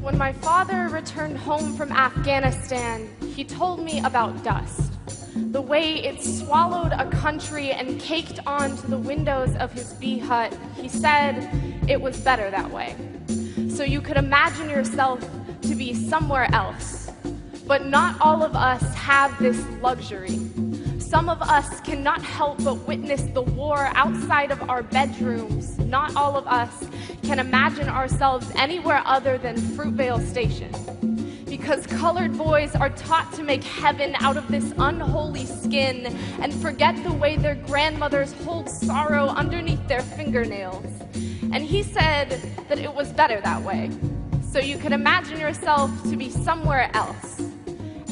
When my father returned home from Afghanistan, he told me about dust, the way it swallowed a country and caked onto the windows of his bee hut. He said it was better that way. So you could imagine yourself to be somewhere else. But not all of us have this luxury. Some of us cannot help but witness the war outside of our bedrooms. Not all of us can imagine ourselves anywhere other than Fruitvale Station. Because colored boys are taught to make heaven out of this unholy skin and forget the way their grandmothers hold sorrow underneath their fingernails. And he said that it was better that way. So you could imagine yourself to be somewhere else.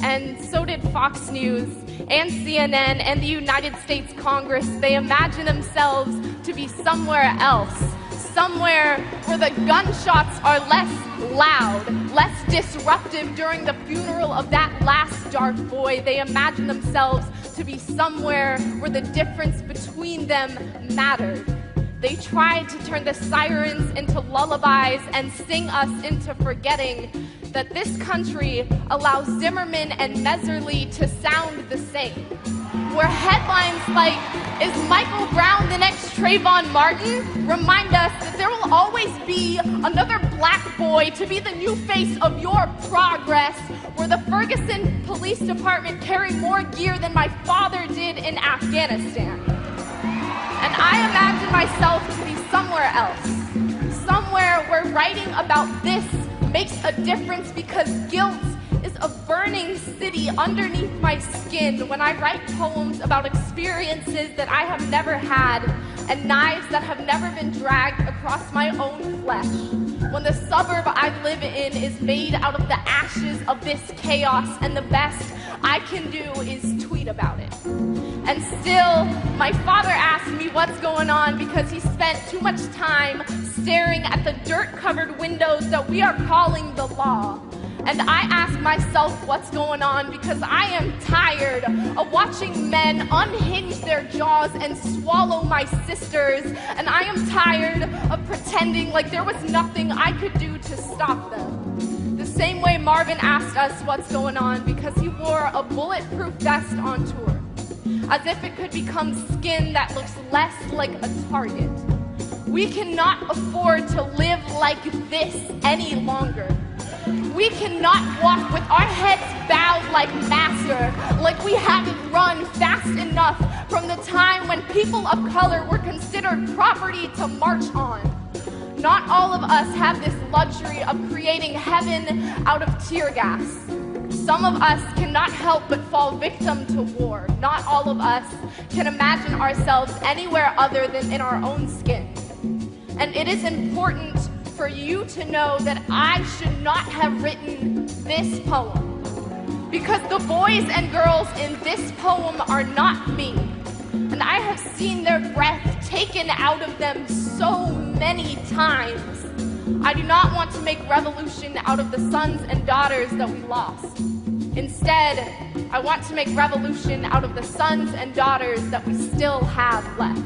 And so did Fox News and CNN and the United States Congress. They imagine themselves to be somewhere else. Somewhere where the gunshots are less loud, less disruptive during the funeral of that last dark boy. They imagine themselves to be somewhere where the difference between them mattered. They tried to turn the sirens into lullabies and sing us into forgetting that this country allows Zimmerman and Meserly to sound the same. Where headlines like, "Is Michael Brown the next Trayvon Martin?" remind us that there will always be another black boy to be the new face of your progress, where the Ferguson Police Department carry more gear than my father did in Afghanistan. And I imagine myself to be somewhere else, somewhere where writing about this makes a difference because guilt is a burning city underneath my skin when I write poems about experiences that I have never had and knives that have never been dragged across my own flesh. When the suburb I live in is made out of the ashes of this chaos and the best I can do is tweet about it. And still, my father asked me what's going on because he spent too much time staring at the dirt-covered windows that we are calling the law. And I ask myself what's going on because I am tired of watching men unhinge their jaws and swallow my sisters. And I am tired of pretending like there was nothing I could do to stop them. The same way Marvin asked us what's going on because he wore a bulletproof vest on tour, as if it could become skin that looks less like a target. We cannot afford to live like this any longer. We cannot walk with our heads bowed like Master, like we haven't run fast enough from the time when people of color were considered property to march on. Not all of us have this luxury of creating heaven out of tear gas. Some of us cannot help but fall victim to war. Not all of us can imagine ourselves anywhere other than in our own skin. And it is important for you to know that I should not have written this poem, because the boys and girls in this poem are not me, and I have seen their breath taken out of them so many times. I do not want to make revolution out of the sons and daughters that we lost. Instead, I want to make revolution out of the sons and daughters that we still have left.